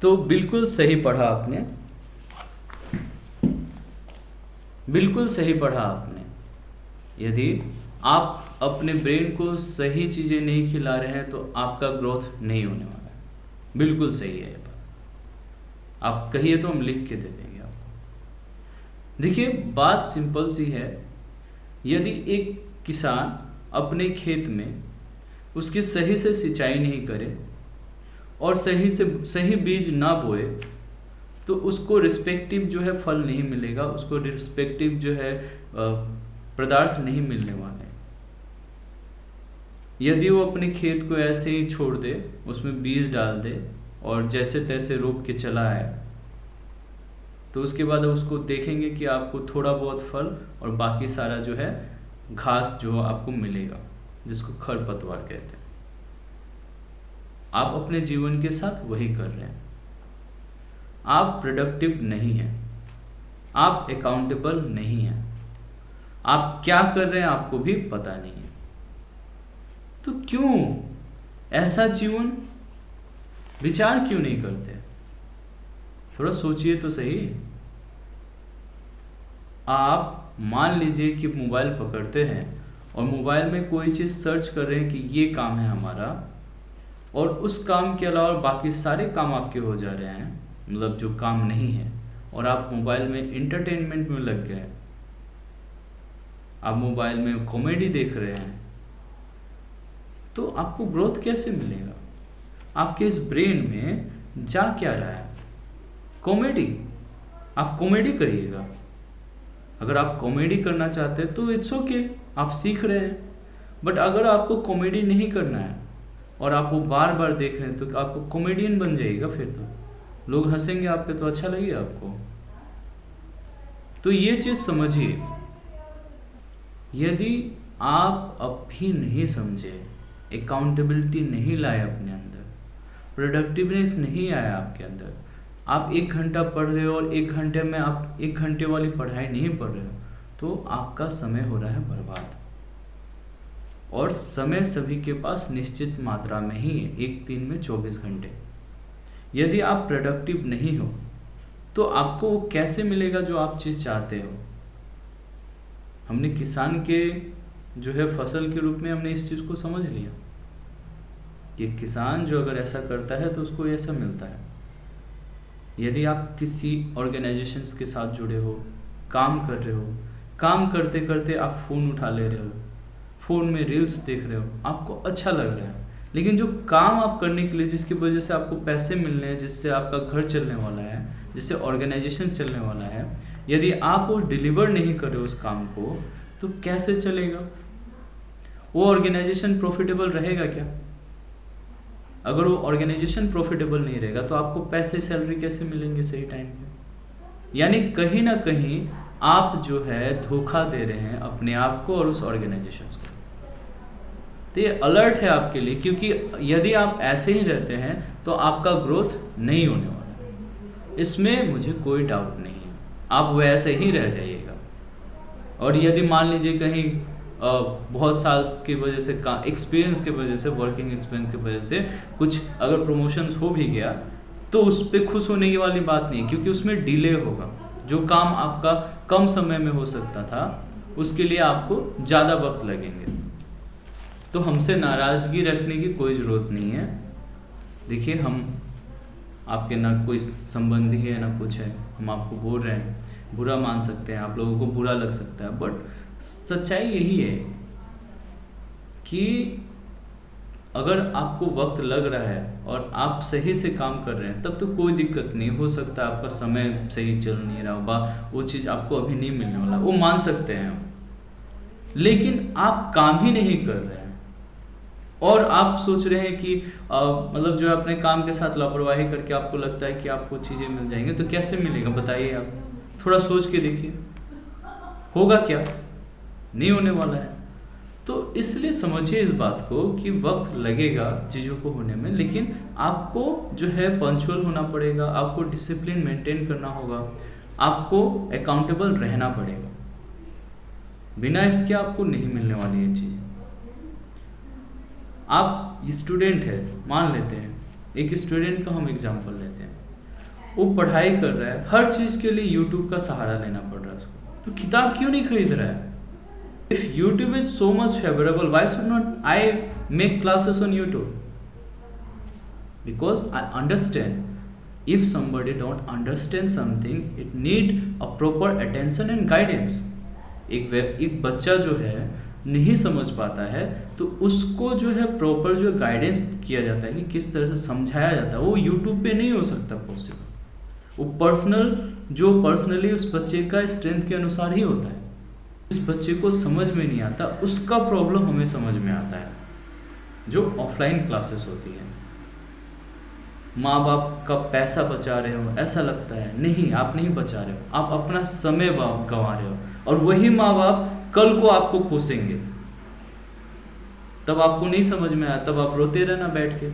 तो बिल्कुल सही पढ़ा आपने, बिल्कुल सही पढ़ा आपने। यदि आप अपने ब्रेन को सही चीज़ें नहीं खिला रहे हैं तो आपका ग्रोथ नहीं होने वाला है। बिल्कुल सही है ये बात। आप कहिए तो हम लिख के दे देंगे आपको। देखिए, बात सिंपल सी है। यदि एक किसान अपने खेत में उसकी सही से सिंचाई नहीं करे और सही बीज ना बोए तो उसको रिस्पेक्टिव जो है फल नहीं मिलेगा, उसको रिस्पेक्टिव जो है पदार्थ नहीं मिलने वाले। यदि वो अपने खेत को ऐसे ही छोड़ दे, उसमें बीज डाल दे और जैसे तैसे रोप के चला आए, तो उसके बाद उसको देखेंगे कि आपको थोड़ा बहुत फल और बाकी सारा जो है घास जो आपको मिलेगा, जिसको खरपतवार कहते हैं। आप अपने जीवन के साथ वही कर रहे हैं। आप प्रोडक्टिव नहीं हैं, आप अकाउंटेबल नहीं हैं, आप क्या कर रहे हैं आपको भी पता नहीं है। तो क्यों ऐसा जीवन विचार क्यों नहीं करते? थोड़ा सोचिए तो सही। आप मान लीजिए कि मोबाइल पकड़ते हैं और मोबाइल में कोई चीज़ सर्च कर रहे हैं कि ये काम है हमारा, और उस काम के अलावा बाकी सारे काम आपके हो जा रहे हैं, मतलब जो काम नहीं है, और आप मोबाइल में इंटरटेनमेंट में लग गए। आप मोबाइल में कॉमेडी देख रहे हैं, तो आपको ग्रोथ कैसे मिलेगा? आपके इस ब्रेन में जा क्या रहा है? कॉमेडी। आप कॉमेडी करिएगा। अगर आप कॉमेडी करना चाहते हैं तो इट्स ओके, आप सीख रहे हैं। बट अगर आपको कॉमेडी नहीं करना है और आप वो बार बार देख रहे हैं तो आपको कॉमेडियन बन जाइएगा। फिर तो लोग हंसेंगे आप पे, तो अच्छा लगेगा आपको। तो ये चीज़ समझिए। यदि आप अब भी नहीं समझे, अकाउंटेबिलिटी नहीं लाए अपने अंदर, प्रोडक्टिवनेस नहीं आया आपके अंदर, आप 1 घंटा पढ़ रहे हो और 1 घंटे में आप 1 घंटे वाली पढ़ाई नहीं पढ़ रहे हो, तो आपका समय हो रहा है बर्बाद। और समय सभी के पास निश्चित मात्रा में ही है, एक दिन में 24 घंटे। यदि आप प्रोडक्टिव नहीं हो तो आपको वो कैसे मिलेगा जो आप चीज़ चाहते हो? हमने किसान के जो है फसल के रूप में हमने इस चीज़ को समझ लिया कि किसान जो अगर ऐसा करता है तो उसको ऐसा मिलता है। यदि आप किसी ऑर्गेनाइजेशंस के साथ जुड़े हो, काम कर रहे हो, काम करते करते आप फ़ोन उठा ले रहे हो, फ़ोन में रील्स देख रहे हो, आपको अच्छा लग रहा है, लेकिन जो काम आप करने के लिए, जिसकी वजह से आपको पैसे मिलने हैं, जिससे आपका घर चलने वाला है, जिससे ऑर्गेनाइजेशन चलने वाला है, यदि आप वो डिलीवर नहीं कर रहे हो उस काम को, तो कैसे चलेगा? वो ऑर्गेनाइजेशन प्रॉफिटेबल रहेगा क्या? अगर वो ऑर्गेनाइजेशन प्रॉफिटेबल नहीं रहेगा तो आपको पैसे, सैलरी कैसे मिलेंगे सही टाइम पे? यानी कहीं ना कहीं आप जो है धोखा दे रहे हैं अपने आप को और उस ऑर्गेनाइजेशन को। तो ये अलर्ट है आपके लिए, क्योंकि यदि आप ऐसे ही रहते हैं तो आपका ग्रोथ नहीं होने वाला। इसमें मुझे कोई डाउट नहीं है, आप वैसे ही रह जाइएगा। और यदि मान लीजिए कहीं बहुत साल की वजह से, एक्सपीरियंस की वजह से, वर्किंग एक्सपीरियंस की वजह से कुछ अगर प्रमोशंस हो भी गया, तो उस पर खुश होने की वाली बात नहीं है, क्योंकि उसमें डिले होगा। जो काम आपका कम समय में हो सकता था, उसके लिए आपको ज़्यादा वक्त लगेंगे। तो हमसे नाराज़गी रखने की कोई ज़रूरत नहीं है। देखिए, हम आपके ना कोई संबंधी है ना कुछ है, हम आपको बोल रहे हैं, बुरा मान सकते हैं, आप लोगों को बुरा लग सकता है, बट सच्चाई यही है कि अगर आपको वक्त लग रहा है और आप सही से काम कर रहे हैं, तब तो कोई दिक्कत नहीं। हो सकता है आपका समय सही चल नहीं रहा होगा, वो चीज़ आपको अभी नहीं मिलने वाला, वो मान सकते हैं हम। लेकिन आप काम ही नहीं कर रहे हैं और आप सोच रहे हैं कि मतलब जो है अपने काम के साथ लापरवाही करके आपको लगता है कि आपको चीज़ें मिल जाएंगे, तो कैसे मिलेगा बताइए? आप थोड़ा सोच के देखिए, होगा क्या? नहीं होने वाला है। तो इसलिए समझिए इस बात को कि वक्त लगेगा चीज़ों को होने में, लेकिन आपको जो है पंक्चुअल होना पड़ेगा, आपको डिसिप्लिन मेंटेन करना होगा, आपको अकाउंटेबल रहना पड़ेगा। बिना इसके आपको नहीं मिलने वाली ये चीज़। आप स्टूडेंट है, मान लेते हैं, एक स्टूडेंट का हम एग्जांपल लेते हैं। वो पढ़ाई कर रहा है, हर चीज़ के लिए यूट्यूब का सहारा लेना पड़ रहा है उसको, तो किताब क्यों नहीं खरीद रहा है? If YouTube is so much favourable, why should not I make classes on YouTube? Because I understand, if somebody don't understand something, it need a proper attention and guidance. एक बच्चा जो है नहीं समझ पाता है तो उसको जो है प्रॉपर जो गाइडेंस किया जाता है कि किस तरह से समझाया जाता है, वो यूट्यूब पे नहीं हो सकता पॉसिबल। वो पर्सनली उस बच्चे का स्ट्रेंथ के अनुसार ही होता है। इस बच्चे को समझ में नहीं आता, उसका प्रॉब्लम हमें समझ में आता है जो ऑफलाइन क्लासेस होती है। माँ बाप का पैसा बचा रहे हो ऐसा लगता है, नहीं, आप नहीं बचा रहे हो, आप अपना समय गंवा रहे हो, और वही माँ बाप कल को आपको कोसेंगे, तब आपको नहीं समझ में आया, तब आप रोते रहना बैठ के।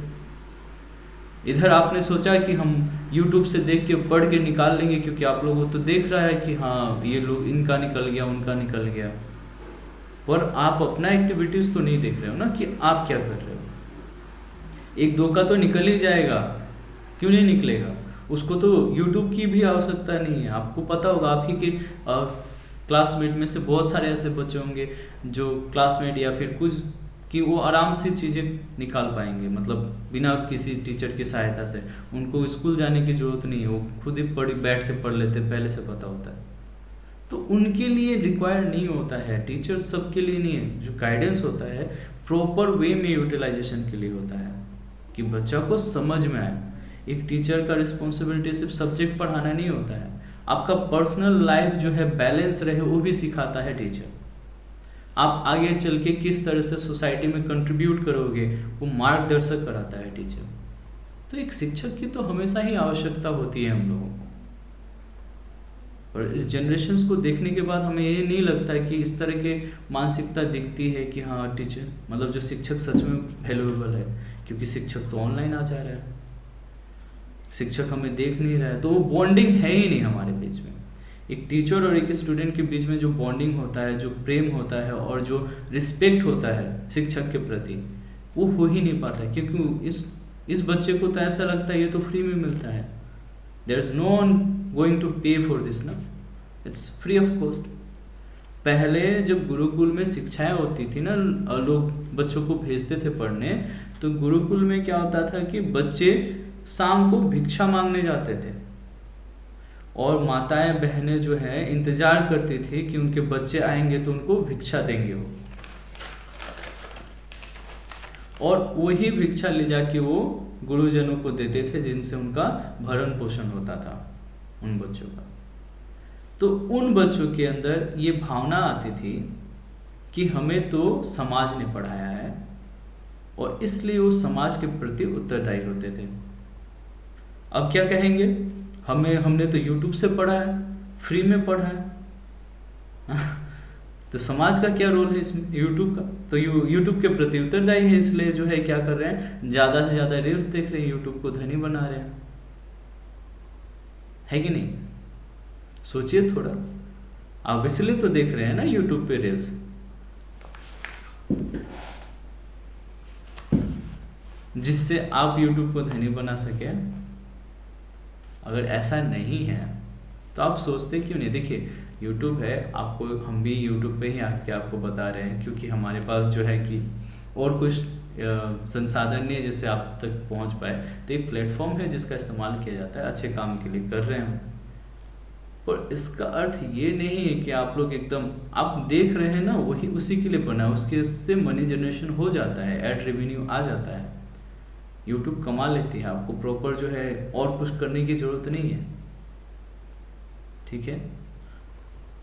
इधर आपने सोचा कि हम YouTube से देख के पढ़ के निकाल लेंगे क्योंकि आप लोगों को तो देख रहा है कि हाँ ये लोग, इनका निकल गया, उनका निकल गया, पर आप अपना एक्टिविटीज़ तो नहीं देख रहे हो ना कि आप क्या कर रहे हो। एक दो का तो निकल ही जाएगा, क्यों नहीं निकलेगा? उसको तो YouTube की भी आवश्यकता नहीं है। आपको पता होगा आप ही के क्लासमेट में से बहुत सारे ऐसे बच्चे होंगे जो क्लासमेट या फिर कुछ कि वो आराम से चीज़ें निकाल पाएंगे, मतलब बिना किसी टीचर की सहायता से। उनको स्कूल जाने की ज़रूरत नहीं है, वो खुद ही बैठ के पढ़ लेते, पहले से पता होता है। तो उनके लिए रिक्वायर्ड नहीं होता है, टीचर सबके लिए नहीं है। जो गाइडेंस होता है प्रॉपर वे में यूटिलाइजेशन के लिए होता है कि बच्चा को समझ में आए। एक टीचर का रिस्पॉन्सिबिलिटी सिर्फ सब्जेक्ट पढ़ाना नहीं होता है, आपका पर्सनल लाइफ जो है बैलेंस रहे वो भी सिखाता है टीचर। आप आगे चल के किस तरह से सोसाइटी में कंट्रीब्यूट करोगे वो मार्गदर्शक कराता है टीचर। तो एक शिक्षक की तो हमेशा ही आवश्यकता होती है हम लोगों को। और इस जनरेशन्स को देखने के बाद हमें ये नहीं लगता है कि इस तरह के मानसिकता दिखती है कि हाँ टीचर, मतलब जो शिक्षक सच में वैल्यूएबल है, क्योंकि शिक्षक तो ऑनलाइन आ जा रहा है, शिक्षक हमें देख नहीं रहा है, तो वो बॉन्डिंग है ही नहीं हमारे बीच में। एक टीचर और एक स्टूडेंट के बीच में जो बॉन्डिंग होता है, जो प्रेम होता है और जो रिस्पेक्ट होता है शिक्षक के प्रति, वो हो ही नहीं पाता, क्योंकि इस बच्चे को तो ऐसा लगता है ये तो फ्री में मिलता है, there is no one going to pay for this ना, इट्स फ्री ऑफ कॉस्ट। पहले जब गुरुकुल में शिक्षाएं होती थी ना, लोग बच्चों को भेजते थे पढ़ने, तो गुरुकुल में क्या होता था कि बच्चे शाम को भिक्षा मांगने जाते थे और माताएं बहनें जो है इंतजार करती थी कि उनके बच्चे आएंगे तो उनको भिक्षा देंगे वो, और वही भिक्षा ले जाके वो गुरुजनों को देते थे जिनसे उनका भरण पोषण होता था उन बच्चों का। तो उन बच्चों के अंदर ये भावना आती थी कि हमें तो समाज ने पढ़ाया है, और इसलिए वो समाज के प्रति उत्तरदायी होते थे। अब क्या कहेंगे, हमने तो YouTube से पढ़ा है, फ्री में पढ़ा है तो समाज का क्या रोल है इसमें, YouTube का? तो YouTube के प्रति उत्तरदायी है, इसलिए जो है क्या कर रहे हैं, ज़्यादा से ज़्यादा रील्स देख रहे हैं, YouTube को धनी बना रहे हैं, है कि नहीं? सोचिए थोड़ा, आप इसलिए तो देख रहे हैं ना YouTube पे रील्स, जिससे आप YouTube को धनी बना सके। अगर ऐसा नहीं है तो आप सोचते क्यों नहीं? देखिए YouTube है, आपको हम भी YouTube पे ही आके आपको बता रहे हैं, क्योंकि हमारे पास जो है कि और कुछ संसाधन नहीं है जिससे आप तक पहुंच पाए, तो एक प्लेटफॉर्म है जिसका इस्तेमाल किया जाता है, अच्छे काम के लिए कर रहे हैं। पर इसका अर्थ ये नहीं है कि आप लोग एकदम, आप देख रहे हैं ना, वही उसी के लिए बना है, उसके से मनी जनरेशन हो जाता है, एड रेवेन्यू आ जाता है, YouTube कमा लेती है, आपको प्रॉपर जो है और कुछ करने की ज़रूरत नहीं है, ठीक है?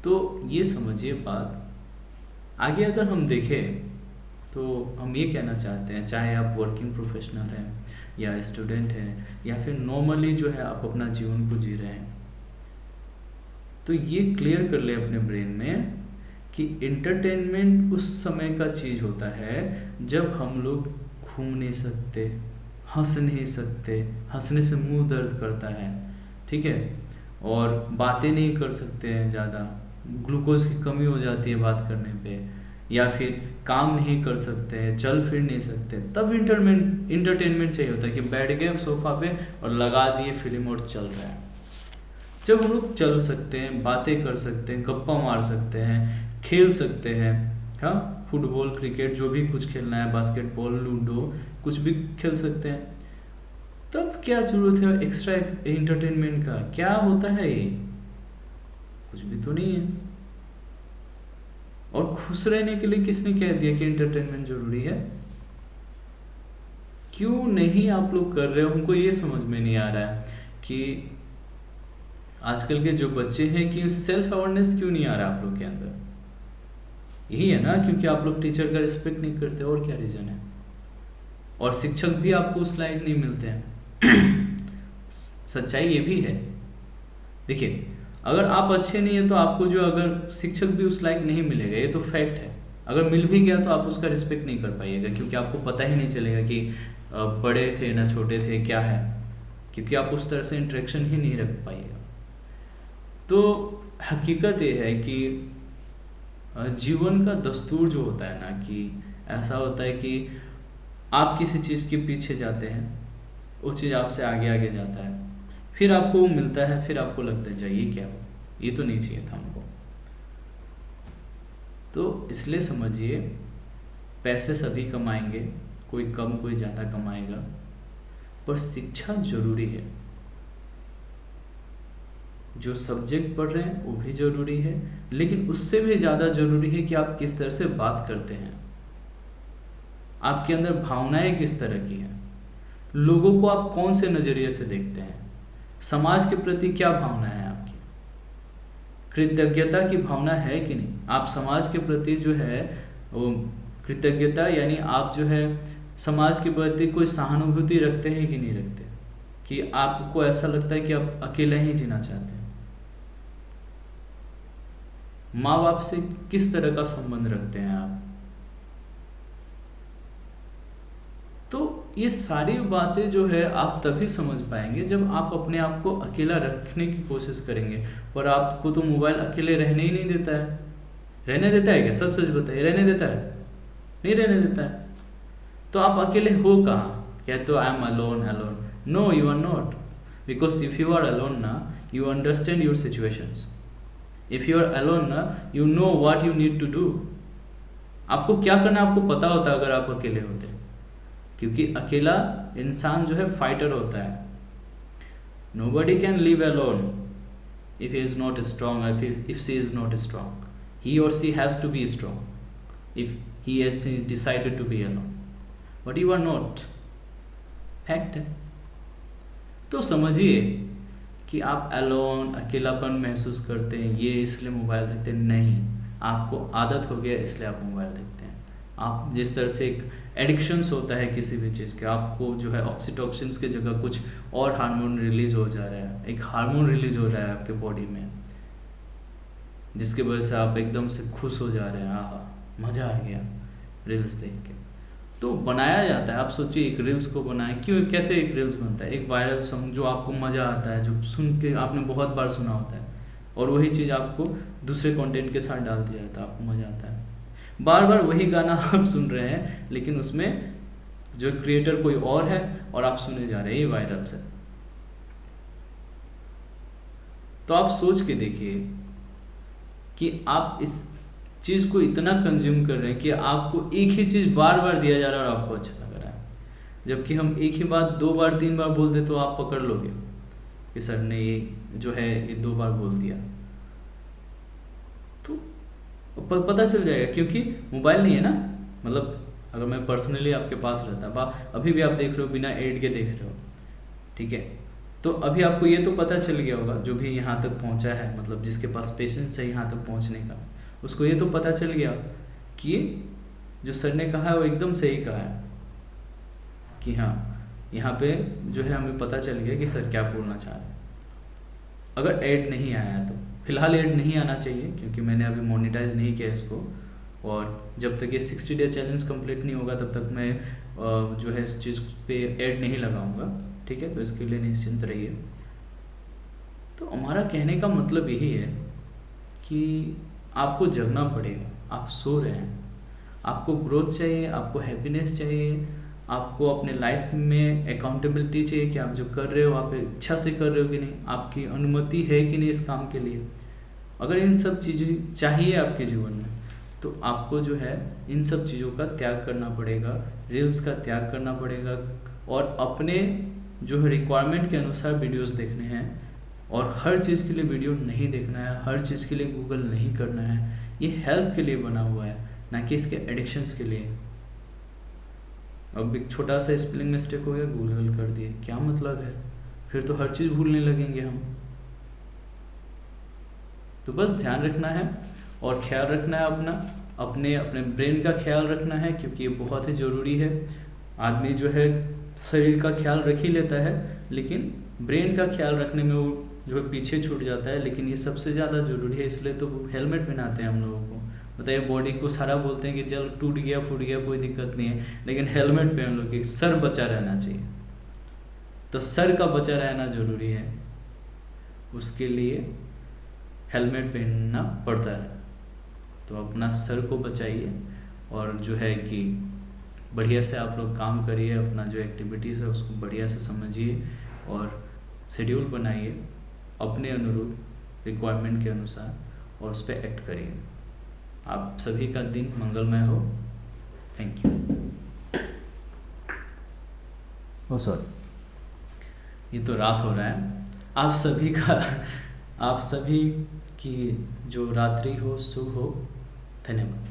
तो ये समझिए बात। आगे अगर हम देखें तो हम ये कहना चाहते हैं, चाहे आप वर्किंग प्रोफेशनल हैं या स्टूडेंट हैं या फिर नॉर्मली जो है आप अपना जीवन को जी रहे हैं, तो ये क्लियर कर ले अपने ब्रेन में कि एंटरटेनमेंट उस समय का चीज़ होता है जब हम लोग घूम नहीं सकते, हंस नहीं सकते, हंसने से मुंह दर्द करता है, ठीक है, और बातें नहीं कर सकते हैं ज़्यादा, ग्लूकोज की कमी हो जाती है बात करने पे, या फिर काम नहीं कर सकते हैं, चल फिर नहीं सकते, तब इंटरटेनमेंट चाहिए होता है कि बैठ गए सोफा पे और लगा दिए फिल्म और चल रहा है। जब हम लोग चल सकते हैं, बातें कर सकते हैं, गप्पा मार सकते हैं, खेल सकते हैं, हाँ, फुटबॉल क्रिकेट जो भी कुछ खेलना है, बास्केटबॉल लूडो कुछ भी खेल सकते हैं, तब क्या जरूरत है एक्स्ट्रा एंटरटेनमेंट का? क्या होता है ये? कुछ भी तो नहीं है। और खुश रहने के लिए किसने कह दिया कि एंटरटेनमेंट जरूरी है? क्यों नहीं आप लोग कर रहे हो? हमको ये समझ में नहीं आ रहा है कि आजकल के जो बच्चे हैं कि सेल्फ अवेयरनेस क्यों नहीं आ रहा आप लोग के अंदर? यही है ना, क्योंकि आप लोग टीचर का रिस्पेक्ट नहीं करते। और क्या रीजन है? और शिक्षक भी आपको उस लायक नहीं मिलते हैं। सच्चाई ये भी है। देखिए, अगर आप अच्छे नहीं है तो आपको जो अगर शिक्षक भी उस लायक नहीं मिलेगा, ये तो फैक्ट है। अगर मिल भी गया तो आप उसका रिस्पेक्ट नहीं कर पाइएगा, क्योंकि आपको पता ही नहीं चलेगा कि बड़े थे ना छोटे थे, क्या है, क्योंकि आप उस तरह से इंटरेक्शन ही नहीं रख पाइएगा। तो हकीकत ये है कि जीवन का दस्तूर जो होता है ना, कि ऐसा होता है कि आप किसी चीज़ के पीछे जाते हैं, वो चीज़ आपसे आगे आगे जाता है, फिर आपको वो मिलता है, फिर आपको लगता है चाहिए क्या हो, ये तो नहीं चाहिए था हमको। तो इसलिए समझिए, पैसे सभी कमाएंगे, कोई कम कोई ज़्यादा कमाएगा, पर शिक्षा जरूरी है। जो सब्जेक्ट पढ़ रहे हैं वो भी ज़रूरी है, लेकिन उससे भी ज़्यादा ज़रूरी है कि आप किस तरह से बात करते हैं, आपके अंदर भावनाएं किस तरह की हैं, लोगों को आप कौन से नज़रिए से देखते हैं, समाज के प्रति क्या भावना है आपकी, कृतज्ञता की भावना है कि नहीं, आप समाज के प्रति जो है वो कृतज्ञता, यानी आप जो है समाज के प्रति कोई सहानुभूति रखते हैं कि नहीं रखते, कि आपको ऐसा लगता है कि आप अकेले ही जीना चाहते हैं। माँ बाप से किस तरह का संबंध रखते हैं आप? तो ये सारी बातें जो है आप तभी समझ पाएंगे जब आप अपने आप को अकेला रखने की कोशिश करेंगे। पर आपको तो मोबाइल अकेले रहने ही नहीं देता है। रहने देता है क्या? सच सच बताइए, रहने देता है? नहीं रहने देता है। तो आप अकेले हो कहाँ? कहते हो I am alone alone. No, you are not, because if you are alone ना, you understand your situations. If you are alone ना, you know what you need to do. आपको क्या करना है आपको पता होता अगर आप अकेले होते, क्योंकि अकेला इंसान जो है फाइटर होता है। Nobody can live alone if he is not strong, if she is not strong. He or she has to be strong if he has decided to be alone, but you are not. Fact है। तो समझिए कि आप alone, अकेलापन महसूस करते हैं ये इसलिए मोबाइल देखते हैं, नहीं, आपको आदत हो गया इसलिए आप मोबाइल देखते हैं। आप जिस तरह से एक एडिक्शंस होता है किसी भी चीज़ के, आपको जो है ऑक्सीटोसिन्स की जगह कुछ और हार्मोन रिलीज हो जा रहा है, एक हार्मोन रिलीज हो रहा है आपके बॉडी में, जिसकी वजह से आप एकदम से खुश हो जा रहे हैं, आहा मज़ा आ गया रील्स देख के। तो बनाया जाता है, आप सोचिए एक रील्स को बनाए, क्यों, कैसे एक रील्स बनता है? एक वायरल सॉन्ग जो आपको मज़ा आता है, जो सुन के आपने बहुत बार सुना होता है, और वही चीज़ आपको दूसरे कंटेंट के साथ डाल दिया जाता है, आपको मज़ा आता है। बार बार वही गाना आप सुन रहे हैं, लेकिन उसमें जो क्रिएटर कोई और है और आप सुने जा रहे हैं, ये वायरल से। तो आप सोच के देखिए कि आप इस चीज़ को इतना कंज्यूम कर रहे हैं कि आपको एक ही चीज़ बार बार दिया जा रहा है और आपको अच्छा लग रहा है, जबकि हम एक ही बात 2 बार 3 बार बोल दे तो आप पकड़ लोगे कि सर ने ये जो है ये 2 बार बोल दिया, तो पता चल जाएगा। क्योंकि मोबाइल नहीं है ना, मतलब अगर मैं पर्सनली आपके पास रहता, अभी भी आप देख रहे हो बिना एड के देख रहे हो, ठीक है, तो अभी आपको ये तो पता चल गया होगा, जो भी यहाँ तक पहुँचा है, मतलब जिसके पास पेशेंस है यहाँ तक पहुँचने का, उसको ये तो पता चल गया कि जो सर ने कहा है वो एकदम सही कहा है, कि हाँ यहाँ पे जो है हमें पता चल गया कि सर क्या बोलना चाह रहे हैं। अगर ऐड नहीं आया है तो फिलहाल ऐड नहीं आना चाहिए, क्योंकि मैंने अभी मोनेटाइज नहीं किया इसको, और जब तक ये 60 डे चैलेंज कंप्लीट नहीं होगा तब तक मैं जो है इस चीज़ पे ऐड नहीं लगाऊंगा, ठीक है, तो इसके लिए निश्चिंत रहिए। तो हमारा कहने का मतलब यही है कि आपको जगना पड़ेगा। आप सो रहे हैं, आपको ग्रोथ चाहिए, आपको हैप्पीनेस चाहिए, आपको अपने लाइफ में अकाउंटेबिलिटी चाहिए कि आप जो कर रहे हो आप इच्छा से कर रहे हो कि नहीं, आपकी अनुमति है कि नहीं इस काम के लिए। अगर इन सब चीज़ें चाहिए आपके जीवन में तो आपको जो है इन सब चीज़ों का त्याग करना पड़ेगा, रील्स का त्याग करना पड़ेगा और अपने जो है रिक्वायरमेंट के अनुसार वीडियोस देखने हैं। और हर चीज़ के लिए वीडियो नहीं देखना है, हर चीज़ के लिए गूगल नहीं करना है। ये हेल्प के लिए बना हुआ है, ना कि इसके एडिक्शंस के लिए। अब एक छोटा सा स्पेलिंग मिस्टेक हो गया, गूगल कर दिए, क्या मतलब है? फिर तो हर चीज़ भूलने लगेंगे हम। तो बस ध्यान रखना है और ख्याल रखना है अपना, अपने अपने ब्रेन का ख्याल रखना है, क्योंकि ये बहुत ही ज़रूरी है। आदमी जो है शरीर का ख्याल रख ही लेता है, लेकिन ब्रेन का ख्याल रखने में वो जो है पीछे छूट जाता है। लेकिन ये सबसे ज़्यादा ज़रूरी है, इसलिए तो हेलमेट पहनाते हैं हम लोगों को। बताइए, बॉडी को सारा बोलते हैं कि चल टूट गया फूट गया कोई दिक्कत नहीं है, लेकिन हेलमेट पहन लो कि सर बचा रहना चाहिए। तो सर का बचा रहना ज़रूरी है, उसके लिए हेलमेट पहनना पड़ता है। तो अपना सर को बचाइए और जो है कि बढ़िया से आप लोग काम करिए, अपना जो एक्टिविटीज़ है उसको बढ़िया से समझिए और शेड्यूल बनाइए अपने अनुरूप, रिक्वायरमेंट के अनुसार, और उस पर एक्ट करिए। आप सभी का दिन मंगलमय हो। Thank you. ओ सर, ये तो रात हो रहा है। आप सभी का आप सभी की जो रात्रि हो शुभ हो। धन्यवाद।